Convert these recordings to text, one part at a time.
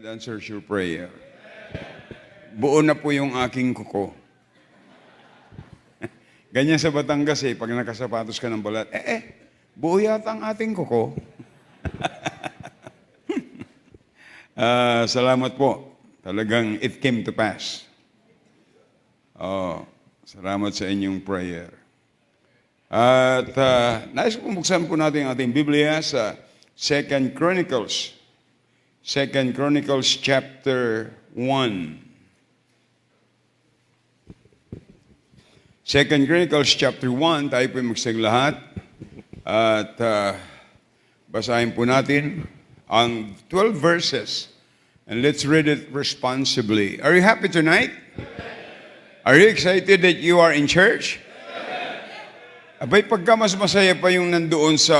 answers your prayer. Buo na po yung aking kuko. Ganyan sa Batangas pag nakasapatos ka ng balat, buo yata ang ating kuko. Salamat po. Talagang it came to pass. Salamat sa inyong prayer. At nais kong buksan po natin ang ating Biblia sa 2 Chronicles. 2 Chronicles chapter 1. 2 Chronicles chapter 1, tayo po magsang lahat. At basahin po natin ang 12 verses. And let's read it responsibly. Are you happy tonight? Are you excited that you are in church? Abay, pagka mas masaya pa yung nandoon sa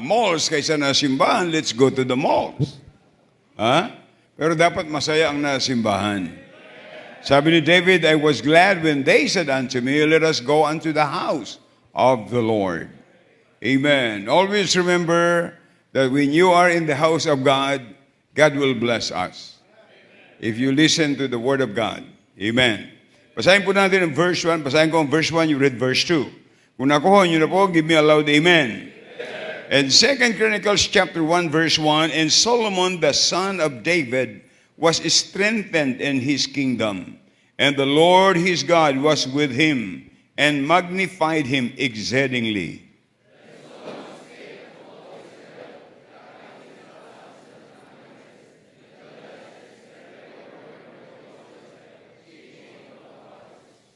malls kaysa na simbahan, let's go to the malls. Pero dapat masaya ang nasimbahan. Sabi ni David, I was glad when they said unto me, let us go unto the house of the Lord. Amen. Always remember that when you are in the house of God, God will bless us. If you listen to the word of God. Amen. Basahin po natin ang verse 1. Basahin ko ang verse 1, you read verse 2. Kung nakuha nyo na po, give me a loud amen. And 2 Chronicles chapter 1 verse 1, and Solomon the son of David was strengthened in his kingdom, and the Lord his God was with him, and magnified him exceedingly.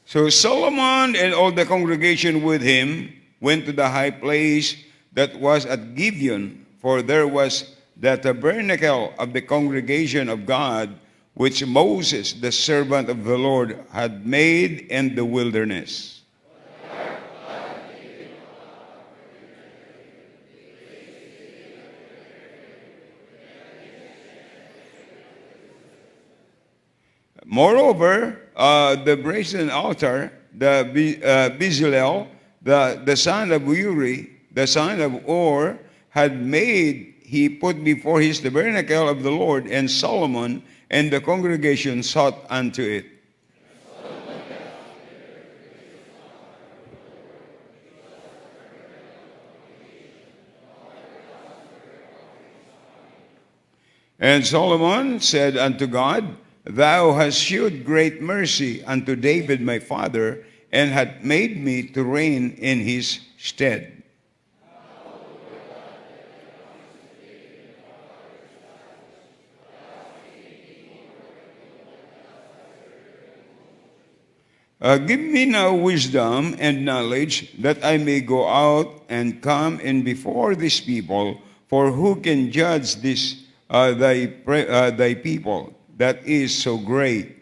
So Solomon and all the congregation with him went to the high place that was at Gibeon, for there was the tabernacle of the congregation of God, which Moses, the servant of the Lord, had made in the wilderness. Moreover, the brazen altar, the Bezalel, the son of Uri, the son of Or, had made, he put before his tabernacle of the Lord, and Solomon and the congregation sought unto it. And Solomon said unto God, Thou hast shewed great mercy unto David my father, and hast made me to reign in his stead. Give me now wisdom and knowledge, that I may go out and come in before this people. For who can judge this thy people that is so great?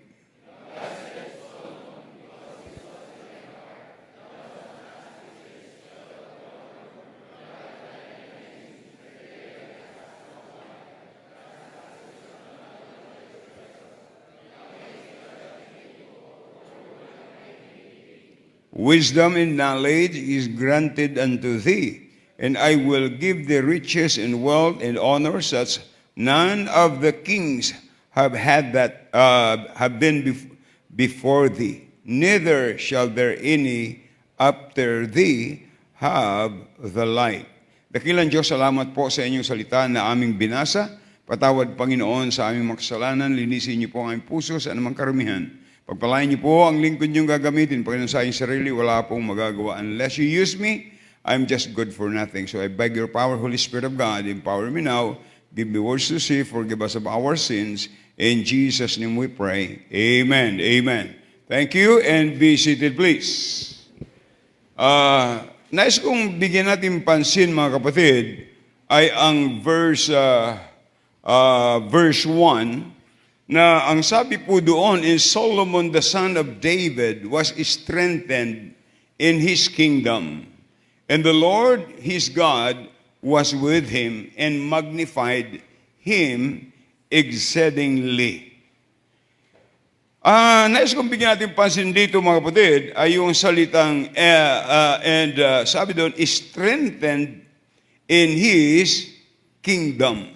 Wisdom and knowledge is granted unto thee, and I will give thee riches and wealth and honor, such none of the kings have had that have been before thee. Neither shall there any after thee have the like. Dakilang Diyos, salamat po sa inyong salita na aming binasa. Patawad, Panginoon, sa aming mga kasalanan. Linisin niyo po ang aming puso sa anumang karumihan. Pagpalain niyo po ang lingkod niyong gagamitin. Pagkano sa aking sarili, wala pong magagawa. Unless you use me, I'm just good for nothing. So I beg your power, Holy Spirit of God, empower me now. Give me words to say, forgive us of our sins. In Jesus' name we pray. Amen. Amen. Thank you, and be seated, please. Nais kong bigyan natin pansin, mga kapatid, ay ang verse 1, na ang sabi po doon is Solomon the son of David was strengthened in his kingdom, and the Lord his God was with him and magnified him exceedingly. Nais kong bigyan natin pansin dito, mga kapatid, ay yung salitang sabi doon, strengthened in his kingdom.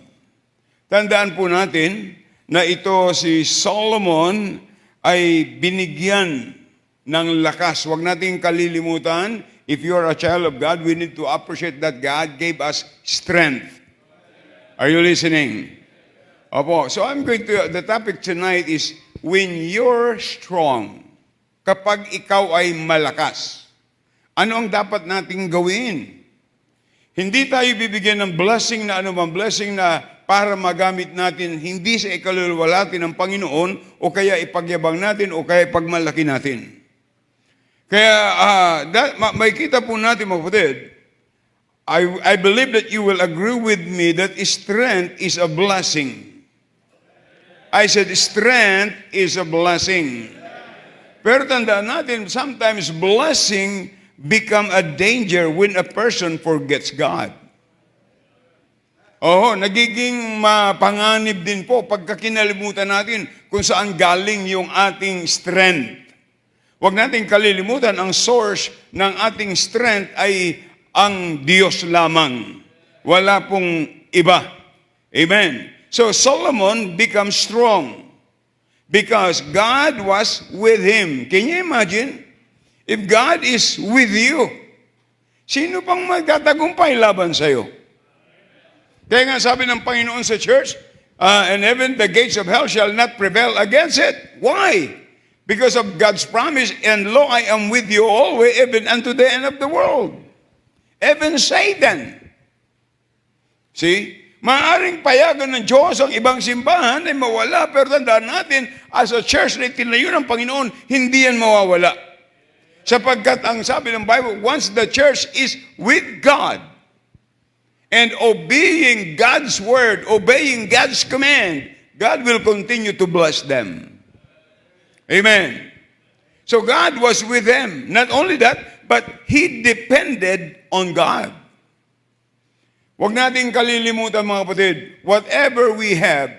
Tandaan po natin, na ito si Solomon ay binigyan ng lakas. Huwag nating kalilimutan, if you are a child of God, we need to appreciate that God gave us strength. Are you listening? Opo. So the topic tonight is, when you're strong, kapag ikaw ay malakas, ano ang dapat nating gawin? Hindi tayo bibigyan ng blessing na anumang blessing na para magamit natin hindi sa ikaluluwalhati ng Panginoon o kaya ipagyabang natin o kaya ipagmalaki natin. Kaya may kita po natin, mga kapatid, I believe that you will agree with me that strength is a blessing. I said strength is a blessing. Pero tandaan natin, sometimes blessing become a danger when a person forgets God. Nagiging mapanganib din po pagka kinalimutan natin kung saan galing yung ating strength. Huwag nating kalilimutan, ang source ng ating strength ay ang Diyos lamang. Wala pong iba. Amen. So Solomon becomes strong because God was with him. Can you imagine? If God is with you, sino pang magtatagumpay laban sa'yo? Kaya nga sabi ng Panginoon sa church, and even the gates of hell shall not prevail against it. Why? Because of God's promise, and lo, I am with you always, even unto the end of the world. Even Satan. See? Maaring payagan ng Diyos ang ibang simbahan ay mawala, pero tandaan natin, as a church na itinayo ng Panginoon, hindi yan mawawala. Sapagkat ang sabi ng Bible, once the church is with God and obeying God's word, obeying God's command, God will continue to bless them. Amen. So God was with them. Not only that, but He depended on God. Huwag nating kalilimutan, mga kapatid, whatever we have,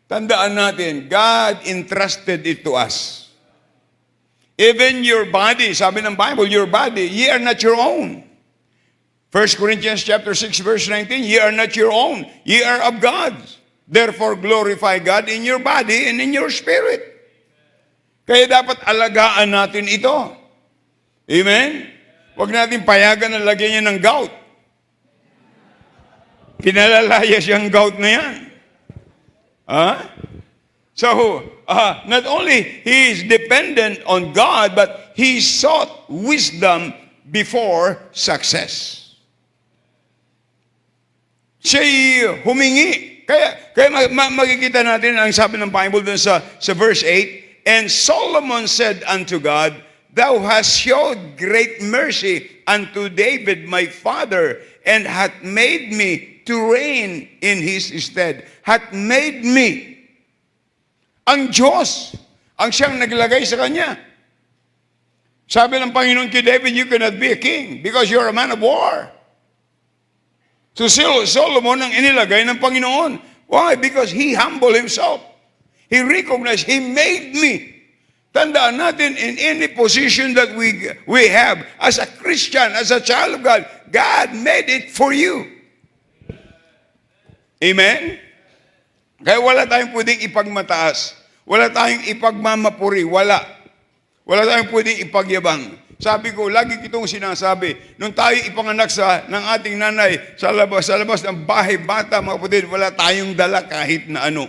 tandaan natin, God entrusted it to us. Even your body, sabi ng Bible, your body, ye are not your own. 1 Corinthians chapter 6, verse 19, ye are not your own, ye are of God's. Therefore, glorify God in your body and in your spirit. Kaya dapat alagaan natin ito. Amen? Huwag natin payagan na lagyan niya ng gout. Pinalalaya siyang gout na yan. So, not only he is dependent on God, but he sought wisdom before success. Siya'y humingi. Kaya makikita natin ang sabi ng Bible dun sa verse 8, and Solomon said unto God, Thou hast showed great mercy unto David my father, and hath made me to reign in his stead. Hath made me. Ang Diyos ang siyang naglagay sa kanya. Sabi ng Panginoon kay David, you cannot be a king because you're a man of war. So Solomon ang inilagay ng Panginoon. Why? Because he humbled himself. He recognized, he made me. Tandaan natin, in any position that we have, as a Christian, as a child of God, God made it for you. Amen? Kaya wala tayong pwedeng ipagmataas. Wala tayong ipagmamapuri. Wala tayong pwedeng ipagyabang. Sabi ko, lagi kitong sinasabi, nung tayo ipanganak ng ating nanay sa labas ng bahay bata, mga kapatid, wala tayong dala kahit na ano.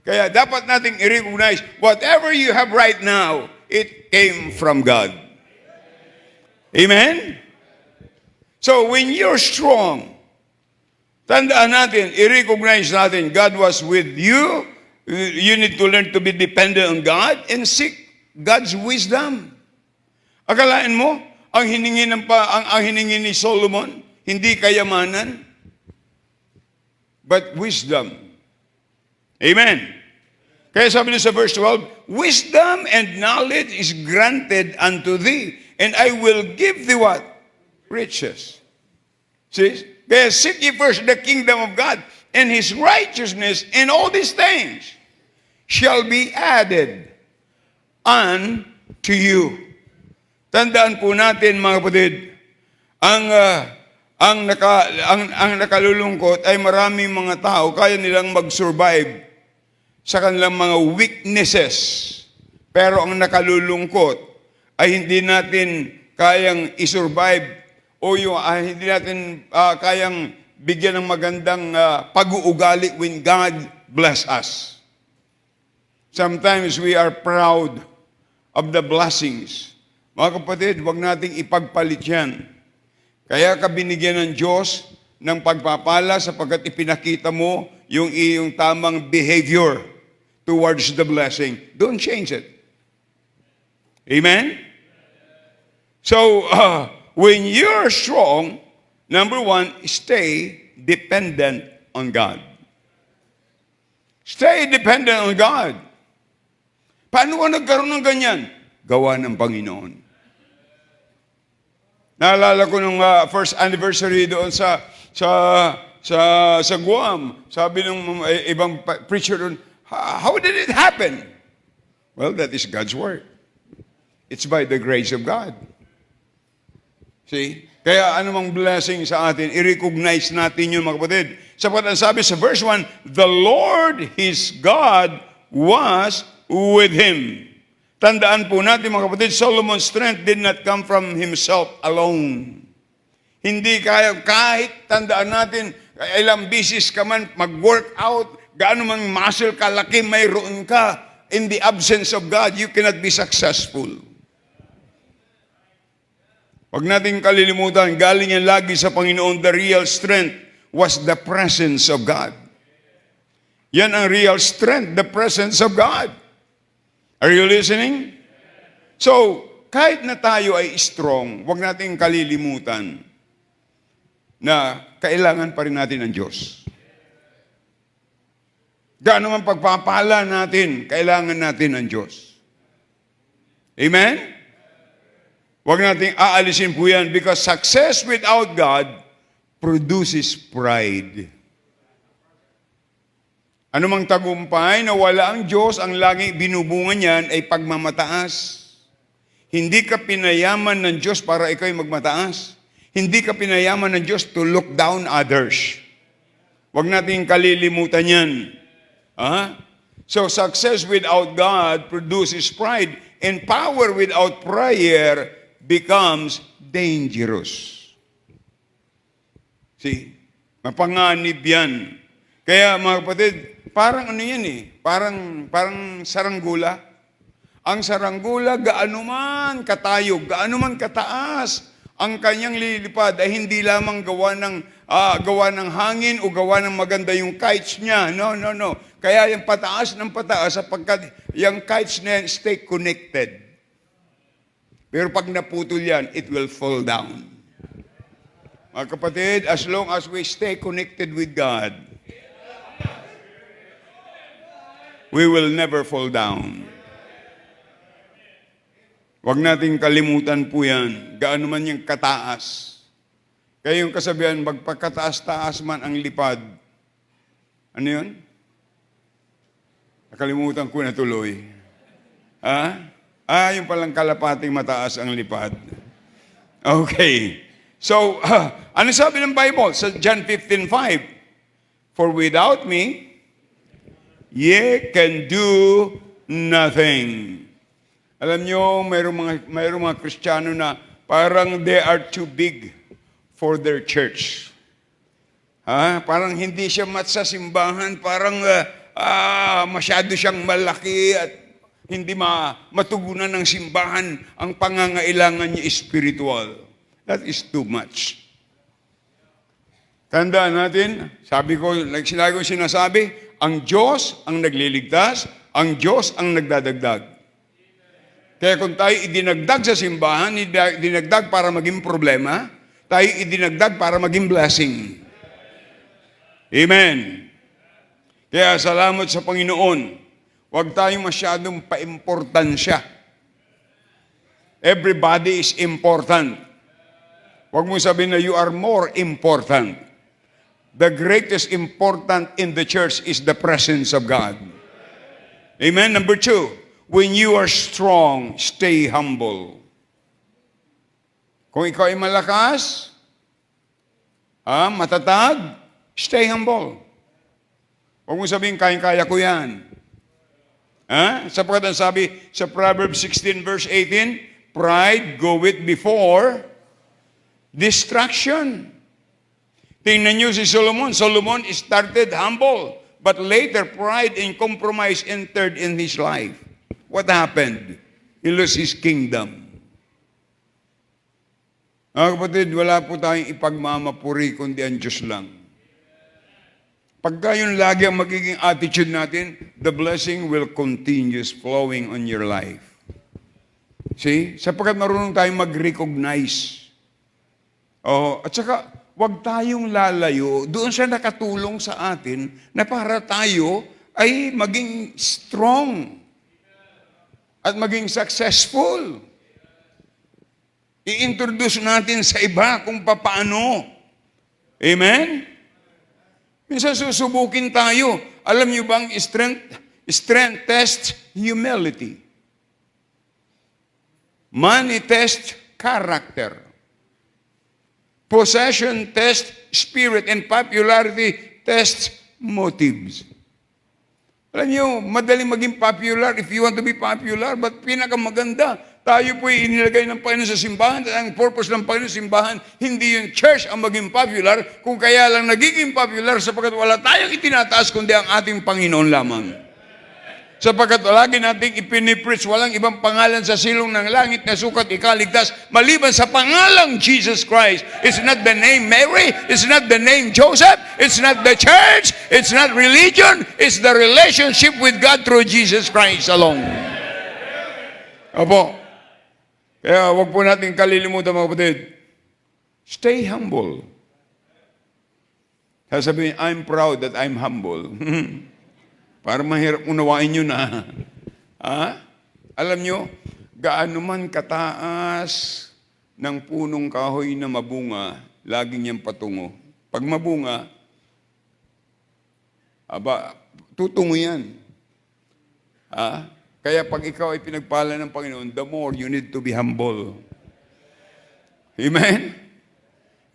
Kaya dapat nating i-recognize, whatever you have right now, it came from God. Amen? So, when you're strong, tandaan natin, i-recognize natin, God was with you. You need to learn to be dependent on God and seek God's wisdom. Akalain mo, ang hiningi ni Solomon, hindi kayamanan, but wisdom. Amen. Kaya sabi niya sa verse 12, wisdom and knowledge is granted unto thee, and I will give thee what? Riches. See? Kaya seek ye first the kingdom of God and His righteousness, and all these things shall be added unto you. Tandaan po natin, mga kapatid, ang nakalulungkot ay maraming mga tao kaya nilang mag-survive sa kanilang mga weaknesses. Pero ang nakalulungkot ay hindi natin kayang isurvive o hindi natin kayang bigyan ng magandang pag-uugali when God bless us. Sometimes we are proud of the blessings. Mga kapatid, huwag nating ipagpalit yan. Kaya ka binigyan ng Diyos ng pagpapala sapagkat ipinakita mo yung iyong tamang behavior towards the blessing. Don't change it. Amen? So, when you're strong, number one, stay dependent on God. Stay dependent on God. Paano ka nagkaroon ng ganyan? Gawa ng Panginoon. Naalala ko nung first anniversary doon sa Guam. Sabi ng ibang preacher doon, how did it happen? Well, that is God's work. It's by the grace of God. See? Kaya anumang blessing sa atin, i-recognize natin yun, mga kapatid. Sapagat ang sabi sa verse 1, the Lord, his God, was with him. Tandaan po natin, mga kapatid, Solomon's strength did not come from himself alone. Hindi kaya, kahit tandaan natin, ilang bisis ka man mag-work out, gaano man muscle kalaki, mayroon ka, in the absence of God, you cannot be successful. Huwag natin kalilimutan, galing yan lagi sa Panginoon, the real strength was the presence of God. Yan ang real strength, the presence of God. Are you listening? So, kahit na tayo ay strong, huwag natin kalilimutan na kailangan pa rin natin ang Diyos. Gaano man pagpapala natin, kailangan natin ang Diyos. Amen? Huwag nating aalisin po yan because success without God produces pride. Anumang tagumpay na wala ang Diyos, ang laging binubungan niyan ay pagmamataas. Hindi ka pinayaman ng Diyos para ikaw ay magmataas. Hindi ka pinayaman ng Diyos to look down others. Huwag nating kalilimutan yan. So success without God produces pride, and power without prayer becomes dangerous. See? Mapanganib yan. Kaya mga kapatid, parang ano yan parang saranggula. Ang saranggula, gaano man katayog, gaano man kataas, ang kanyang lilipad ay hindi lamang gawa ng hangin o gawa ng maganda yung kites niya. No. Kaya yung pataas ng pataas sapagkat yung kites niya stay connected. Pero pag naputol yan, it will fall down. Mga kapatid, as long as we stay connected with God, we will never fall down. Huwag nating kalimutan po yan. Gaano man yung kataas. Kaya yung kasabihan, magpagkataas-taas man ang lipad. Ano yun? Nakalimutan ko na tuloy. Yung palang kalapating mataas ang lipad. Okay. So, ano sabi ng Bible? Sa John 15:5, for without me, ye can do nothing. Alam nyo, mayroong mga Kristiyano na parang they are too big for their church. Parang hindi siya mat sa simbahan, parang masyado siyang malaki at hindi matugunan ng simbahan ang pangangailangan niya spiritual. That is too much. Tandaan natin, sabi ko, lagi ko sinasabi, ang Diyos ang nagliligtas, ang Diyos ang nagdadagdag. Kaya kung tayo idinagdag sa simbahan, idinagdag para maging problema, tayo idinagdag para maging blessing. Amen. Kaya salamat sa Panginoon. Huwag tayong masyadong paimportansya. Everybody is important. Huwag mo sabihin na you are more important. The greatest important in the church is the presence of God. Amen. Number 2, when you are strong, stay humble. Kung ikaw ay malakas, matatag, stay humble. Huwag mo sabihin, kaya ko yan. Sapagkat ang sabi sa Proverbs 16 verse 18, pride goeth before destruction. Tingnan niyo si Solomon. Solomon started humble, but later pride and compromise entered in his life. What happened? He lost his kingdom. Mga kapatid, wala po tayong ipagmamapuri kundi ang Diyos lang. Pagka yun lagi ang magiging attitude natin, the blessing will continuous flowing on your life. See? Sapagkat marunong tayong mag-recognize. At saka, huwag tayong lalayo doon sa nakatulong sa atin na para tayo ay maging strong at maging successful. I-introduce natin sa iba kung paano. Amen? Minsan susubukin tayo. Alam niyo bang strength test humility. Money test character. Possession test spirit, and popularity test motives. Alam niyo, madaling maging popular if you want to be popular, but pinakamaganda, tayo po inilagay ng Panginoon sa simbahan, at ang purpose ng Panginoon sa simbahan, hindi yung church ang maging popular, kung kaya lang nagiging popular sapagkat wala tayong itinataas kundi ang ating Panginoon lamang. Sapagkat lagi nating ipinipreach, walang ibang pangalan sa silong ng langit na sukat ikaligtas, maliban sa pangalang Jesus Christ. It's not the name Mary, it's not the name Joseph, it's not the church, it's not religion, it's the relationship with God through Jesus Christ alone. Opo. Kaya wag po natin kalilimutan mga kapatid. Stay humble. Sasabihin, I'm proud that I'm humble. Para mahirap unawain nyo na. Alam nyo, gaano man kataas ng punong kahoy na mabunga, laging niyang patungo. Pag mabunga, tutungo yan. Kaya pag ikaw ay pinagpala ng Panginoon, the more you need to be humble. Amen?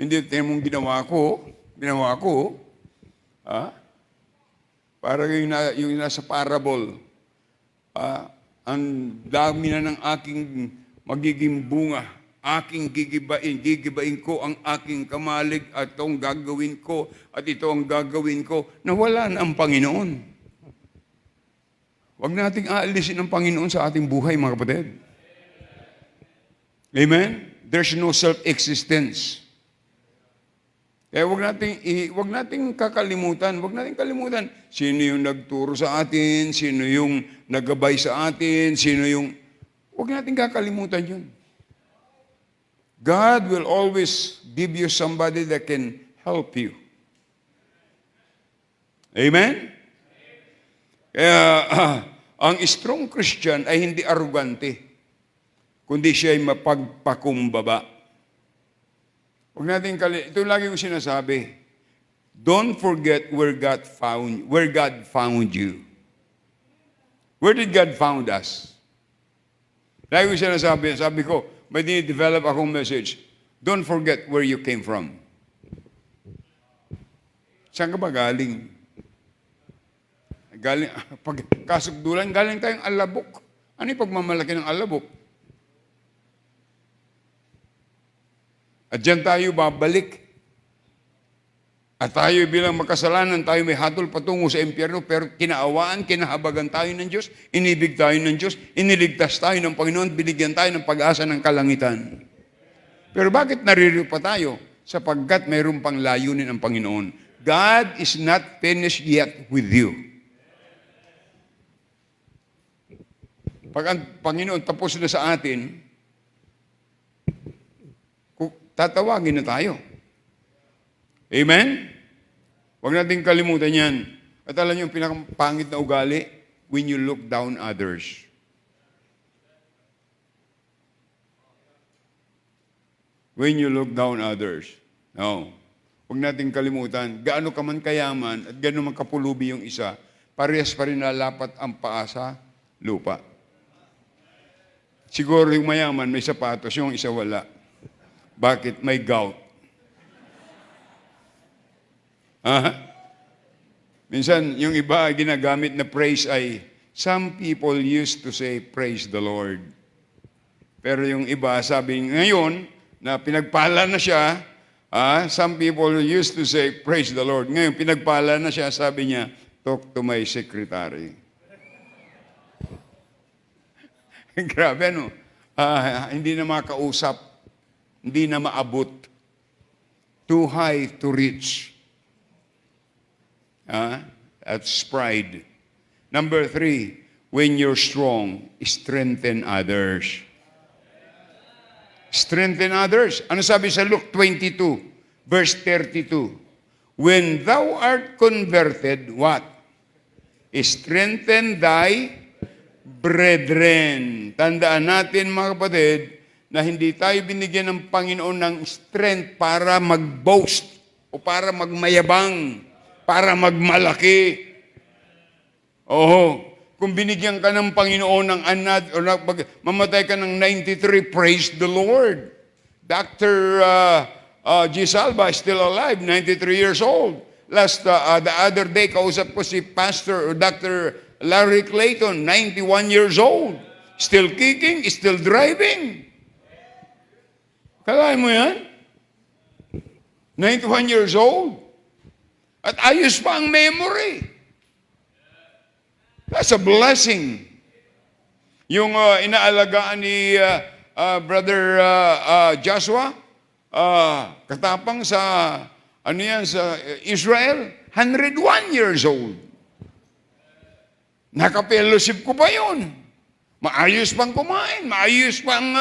Hindi, tingnan mong ginawa ko, para yung nasa parable, ang dami na ng aking magiging bunga, aking gigibain ko ang aking kamalig at itong gagawin ko at ito ang gagawin ko, nawala na ang Panginoon. Huwag nating aalisin ang Panginoon sa ating buhay, mga kapatid. Amen? There's no self-existence. Kaya wag nating kalimutan sino yung nagturo sa atin, sino yung naggabay sa atin, wag nating kakalimutan yun. God will always give you somebody that can help you. Amen? Kaya ang strong Christian ay hindi arugante, kundi siya ay mapagpakumbaba. Huwag natin ito lagi ko sinasabi. Don't forget where God found you. Where did God found us? Lagi ko sinasabi, sabi ko, may dinidevelop akong message. Don't forget where you came from. Saan ka ba galing? Pag kasugdulan, galing tayong alabok. Ano yung pagmamalaki ng alabok? At dyan tayo babalik. At tayo bilang makasalanan, tayo may hatol patungo sa impyerno, pero kinaawaan, kinahabagan tayo ng Diyos, inibig tayo ng Diyos, iniligtas tayo ng Panginoon, binigyan tayo ng pag-asa ng kalangitan. Pero bakit naririto pa tayo? Sapagkat mayroon pang layunin ang Panginoon. God is not finished yet with you. Pag ang Panginoon tapos na sa atin, tatawagin na tayo. Amen? Huwag natin kalimutan yan. At alam niyo, yung pinakapangit na ugali, when you look down others. When you look down others. No. Huwag natin kalimutan, gaano ka man kayaman at gaano man kapulubi yung isa, parehas pa rin nalapat ang paa sa lupa. Siguro yung mayaman may sapatos, yung isa wala. Bakit? May gout. Minsan, yung iba ginagamit na phrase ay, Some people used to say, praise the Lord. Pero yung iba, sabi ngayon, na pinagpala na siya, some people used to say, praise the Lord. Ngayon, pinagpala na siya, sabi niya, talk to my secretary. Grabe, no? Hindi na makausap, hindi na maabot. Too high to reach. That's pride. Number 3, when you're strong, strengthen others. Strengthen others. Ano sabi sa Luke 22, verse 32? When thou art converted, what? Strengthen thy brethren. Tandaan natin, mga kapatid, na hindi tayo binigyan ng Panginoon ng strength para mag-boast o para magmayabang, para magmalaki. Kung binigyan ka ng Panginoon ng mamatay ka ng 93, praise the Lord. Dr. G. Salva is still alive, 93 years old. The other day, kausap ko si Pastor Dr. Larry Clayton, 91 years old. Still kicking, still driving. Kalahin mo yan? 91 years old. At ayos pa ang memory. That's a blessing. Yung inaalagaan ni Brother Joshua, katapang sa sa Israel, 101 years old. Nakapellowship ko pa yun. Maayos pang kumain, maayos pang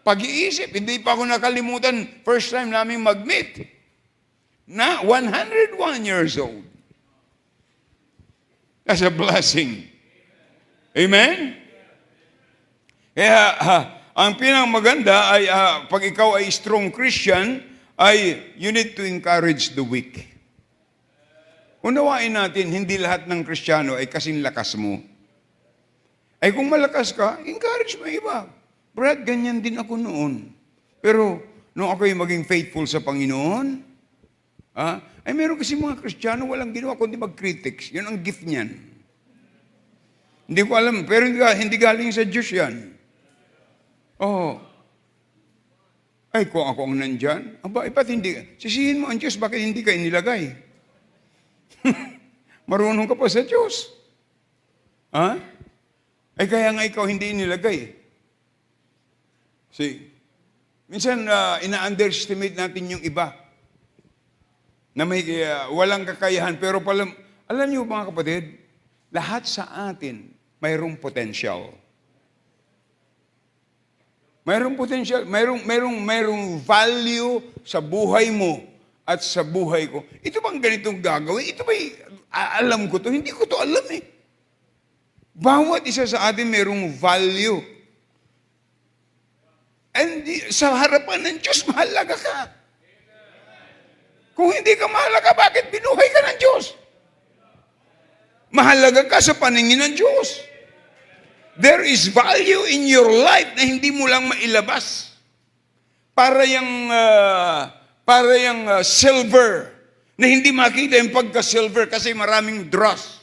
pag-iisip. Hindi pa ako nakalimutan, first time namin mag-meet. Na 101 years old. That's a blessing. Amen? Kaya, ang pinamaganda ay, pag ikaw ay strong Christian, ay you need to encourage the weak. Unawain natin, hindi lahat ng Kristiyano ay kasing lakas mo. Ay kung malakas ka, encourage mo iba. Brad, ganyan din ako noon. Pero, nung ako'y maging faithful sa Panginoon, ay meron kasi mga Kristiyano walang ginawa kundi mag-critics. Yun ang gift niyan. Hindi ko alam, pero hindi galing sa Diyos yan. Ay, kung ako ang nandyan, ba't hindi? Sisihin mo ang Diyos, bakit hindi ka inilagay? Marunong ka pa sa Diyos. Ay, kaya nga ikaw hindi inilagay. See, minsan, ina-underestimate natin yung iba na may walang kakayahan. Pero alam niyo mga kapatid, lahat sa atin mayroong potential. Mayroong potential, mayroong value sa buhay mo at sa buhay ko. Ito bang ganitong gagawin? Ito ba'y alam ko to? Hindi ko to alam eh. Bawat isa sa atin mayroong value. And sa harapan ng Diyos, mahalaga ka. Kung hindi ka mahalaga, bakit binuhay ka ng Diyos? Mahalaga ka sa paningin ng Diyos. There is value in your life na hindi mo lang mailabas. Para yung silver na hindi makita yung pagka-silver kasi maraming dross.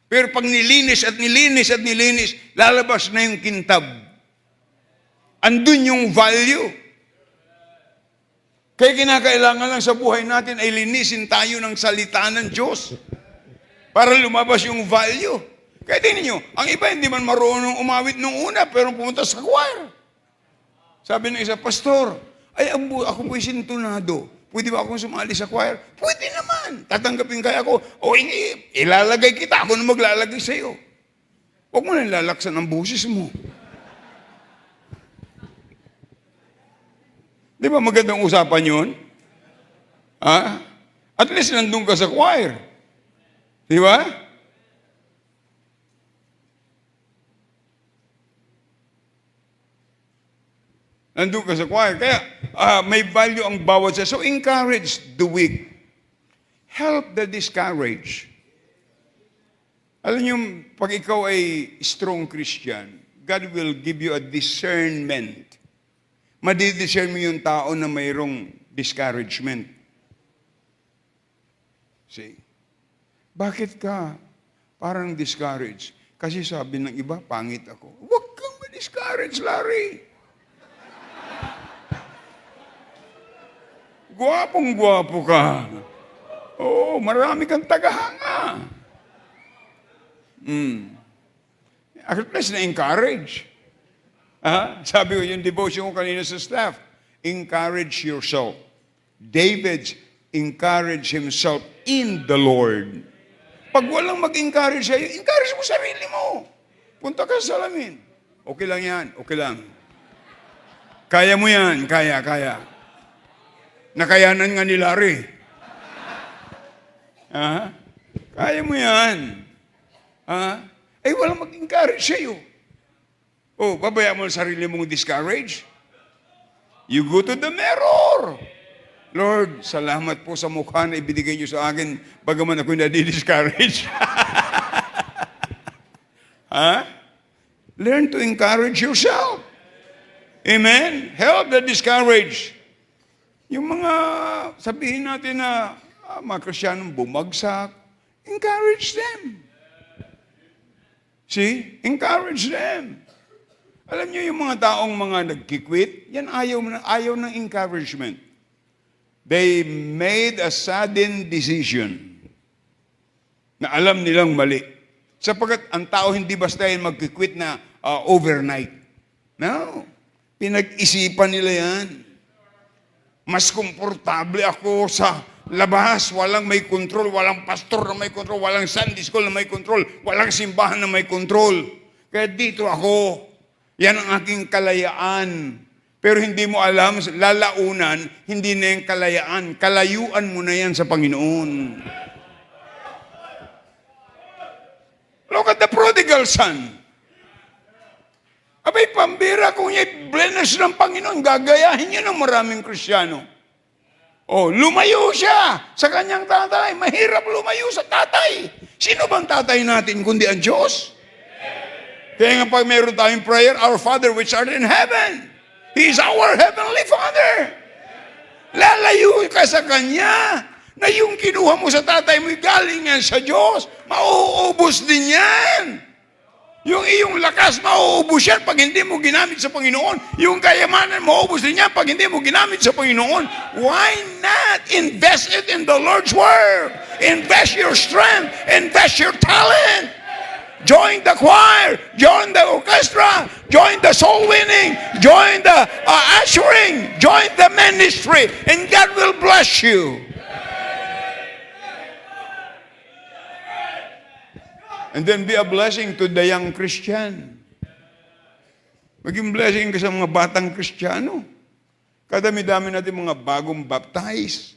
Pero pag nilinis at nilinis at nilinis, lalabas na yung kintab. Andun yung value. Kaya kinakailangan lang sa buhay natin ay linisin tayo ng salita ng Diyos para lumabas yung value. Kaya tingnan nyo, ang iba hindi man marunong umawit nung una, pero pumunta sa choir. Sabi ng isa, Pastor, ako po'y sintunado. Pwede ba akong sumali sa choir? Pwede naman. Tatanggapin kaya ako. O ilalagay kita, ako na maglalagay sa iyo. Huwag mo na lalaksan ang busis mo. Di ba magandang usapan yun? At least nandun ka sa choir. Di ba? Nandun ka sa choir. Kaya may value ang bawat isa. So encourage the weak. Help the discouraged. Alam niyo, pag ikaw ay strong Christian, God will give you a discernment. Madidiscern mo yung tao na mayroong discouragement. See? Bakit ka parang discouraged? Kasi sabi ng iba, pangit ako. Huwag kang ma-discourage, Larry. Gwapong-gwapo ka. Oo, marami kang tagahanga. At least na-encourage. Sabi ko, yung devotion ko kanina sa staff, encourage yourself. David encouraged himself in the Lord. Pag walang mag-encourage sa'yo, encourage mo sarili mo. Punta ka sa salamin. Okay lang yan, okay lang. Kaya mo yan, kaya. Nakayanan nga ni Larry. Kaya mo yan. Walang mag-encourage sa'yo. Babaya mo ang sarili mong discourage. You go to the mirror. Lord, salamat po sa mukha na ibinigay niyo sa akin bagaman ako'y nadi-discourage. Learn to encourage yourself. Amen? Help the discouraged. Yung mga, sabihin natin na mga Kristiyanong bumagsak, encourage them. See? Encourage them. Alam niyo yung mga taong mga nagkikwit, yan ayaw ng encouragement. They made a sudden decision na alam nilang mali. Sapagkat ang tao hindi basta yan magkikwit na overnight. No. Pinag-isipan nila yan. Mas komportable ako sa labas, walang may control, walang pastor na may control, walang Sunday school na may control, walang simbahan na may control. Kaya dito ako, yan ang aking kalayaan. Pero hindi mo alam, lalaunan, hindi na yung kalayaan. Kalayuan mo na yan sa Panginoon. Look at the prodigal son. Abay, pambira, kung yung bless ng Panginoon, gagayahin niya ng maraming Kristiyano. Lumayo siya sa kanyang tatay. Mahirap lumayo sa tatay. Sino bang tatay natin kundi ang Diyos? Kaya nga pag mayroon tayong prayer, Our Father which art in heaven, He is our Heavenly Father. Lalayo ka sa Kanya na yung kinuha mo sa tatay mo galing yan sa Diyos. Mauubos din yan. Yung iyong lakas, mauubos yan pag hindi mo ginamit sa Panginoon. Yung kayamanan, mauubos din yan pag hindi mo ginamit sa Panginoon. Why not invest it in the Lord's Word? Invest your strength. Invest your talent. Join the choir. Join the orchestra. Join the soul winning. Join the ushering. Join the ministry. And God will bless you. And then be a blessing to the young Christian. Maging blessing ka sa mga batang Kristiyano. Kadami-dami natin mga bagong baptize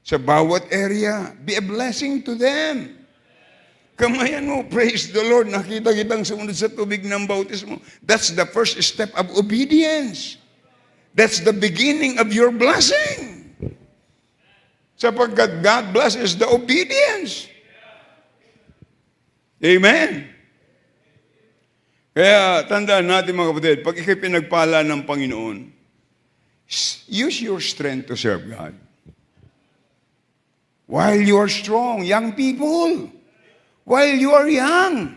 sa bawat area. Be a blessing to them. Kamayan mo, praise the Lord, nakita kitang sumunod sa tubig ng bautismo. That's the first step of obedience. That's the beginning of your blessing. Sapagkat God blesses the obedience. Amen. Kaya tandaan natin mga kapatid, pag ikay pinagpala ng Panginoon, use your strength to serve God. While you are strong, young people, while you are young,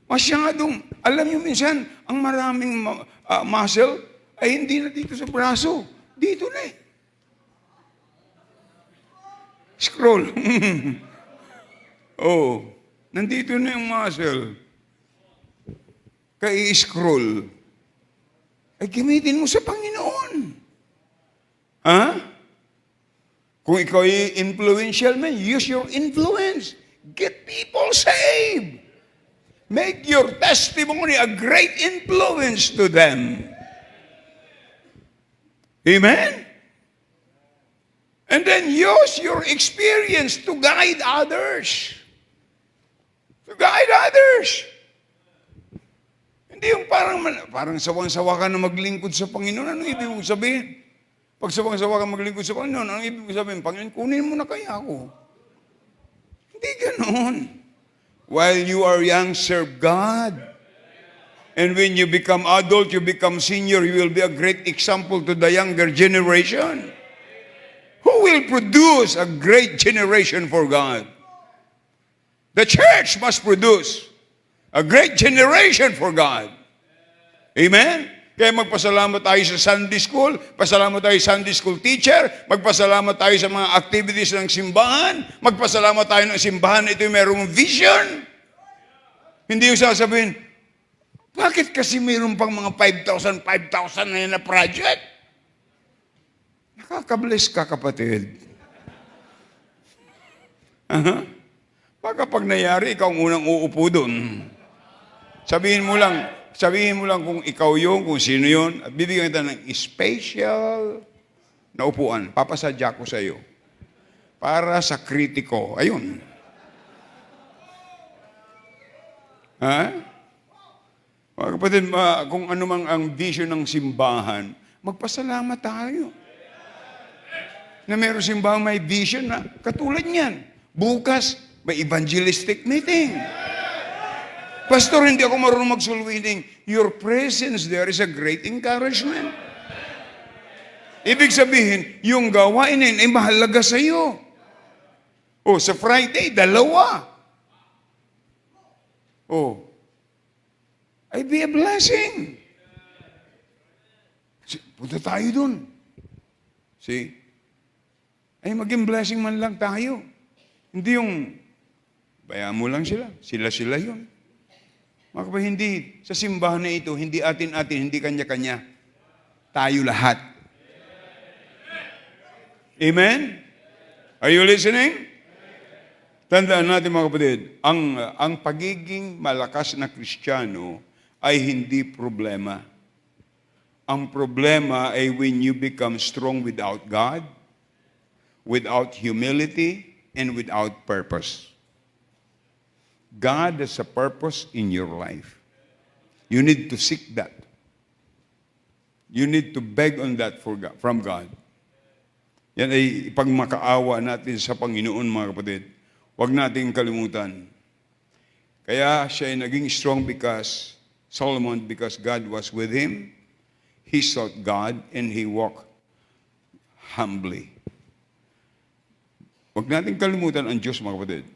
masyadong, alam niyo minsan, ang maraming muscle ay hindi na dito sa braso, dito na eh. Scroll. Nandito na yung muscle. Kaya i-scroll. Ay gamitin mo sa Panginoon. Kung ikaw ay influential man, use your influence. Get people saved. Make your testimony a great influence to them. Amen? And then use your experience to guide others. To guide others. Hindi yung parang sawang-sawa ka na maglingkod sa Panginoon. Anong ibig mong sabihin? Pag sawang-sawa ka maglingkod sa Panginoon, anong ibig mong sabihin? Panginoon, kunin mo na kaya ako. Hindi ganoon. While you are young, serve God. And when you become adult, you become senior, you will be a great example to the younger generation. Who will produce a great generation for God? The church must produce a great generation for God. Amen? Kaya magpasalamat tayo sa Sunday School, pasalamat tayo sa Sunday School teacher, magpasalamat tayo sa mga activities ng simbahan, magpasalamat tayo ng simbahan, ito yung merong vision. Hindi yung sasabihin, bakit kasi mayroon pang mga 5,000 na yan na project? Nakakabless ka, kapatid. Baka pag nangyari, ikaw ang unang uupo doon. Sabihin mo lang kung ikaw yun, kung sino yun, at bibigyan kita ng special na upuan. Papasadya ko sa iyo. Para sa kritiko. Ayun. Ha? Mga kapatid, kung ano mang ang vision ng simbahan, magpasalamat tayo. Na meron simbahang may vision na katulad niyan. Bukas, may evangelistic meeting. Pastor, hindi ako marunong mag-soul-winning. Your presence there is a great encouragement. Ibig sabihin, yung gawain na yun ay mahalaga sa iyo. O, sa Friday, 2. O, ay be a blessing. Punta tayo dun. See? Ay maging blessing man lang tayo. Hindi yung, bayaan mo lang sila. Sila yun. Mga kapatid, hindi, sa simbahan na ito, hindi atin-atin, hindi kanya-kanya. Tayo lahat. Amen? Are you listening? Tandaan natin mga kapatid, ang pagiging malakas na Kristiyano ay hindi problema. Ang problema ay when you become strong without God, without humility, and without purpose. God has a purpose in your life. You need to seek that. You need to beg on that from God. Yan ay ipagmakaawa natin sa Panginoon, mga kapatid. Huwag nating kalimutan. Kaya siya ay naging strong because God was with him. He sought God and he walked humbly. Huwag nating kalimutan ang Diyos, mga kapatid.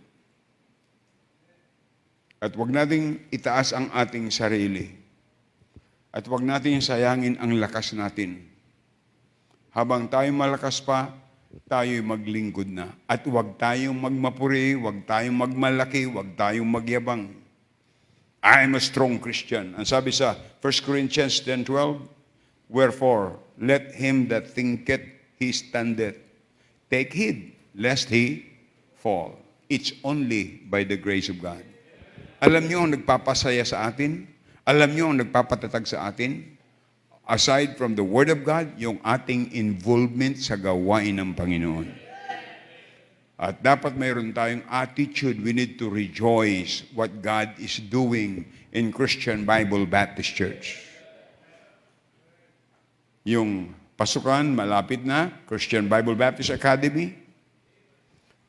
At huwag nating itaas ang ating sarili. At huwag nating sayangin ang lakas natin. Habang tayo malakas pa, tayo'y maglingkod na. At huwag tayong magmapuri, huwag tayong magmalaki, huwag tayong magyabang. I am a strong Christian. Ang sabi sa 1 Corinthians 10:12, wherefore, let him that thinketh he standeth take heed, lest he fall. It's only by the grace of God. Alam niyo ang nagpapasaya sa atin? Alam niyo ang nagpapatatag sa atin? Aside from the Word of God, yung ating involvement sa gawain ng Panginoon. At dapat mayroon tayong attitude, we need to rejoice what God is doing in Christian Bible Baptist Church. Yung pasukan, malapit na, Christian Bible Baptist Academy,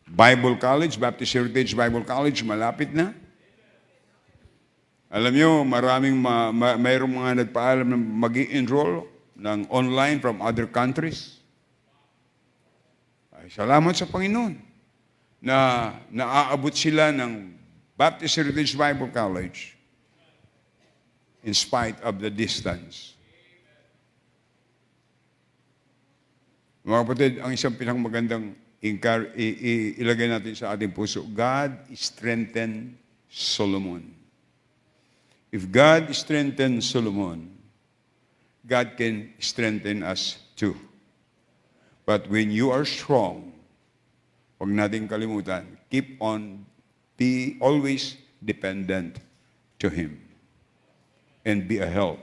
Bible College, Baptist Heritage Bible College, malapit na. Alam nyo, mayroong mga nagpaalam na mag-i-enroll ng online from other countries. Ay, salamat sa Panginoon na naaabot sila ng Baptist Heritage Bible College in spite of the distance. Mga kapatid, ang isang pinakamagandang ilagay natin sa ating puso, God strengthened Solomon. If God strengthened Solomon, God can strengthen us too. But when you are strong, huwag nating kalimutan, be always dependent to Him and be a help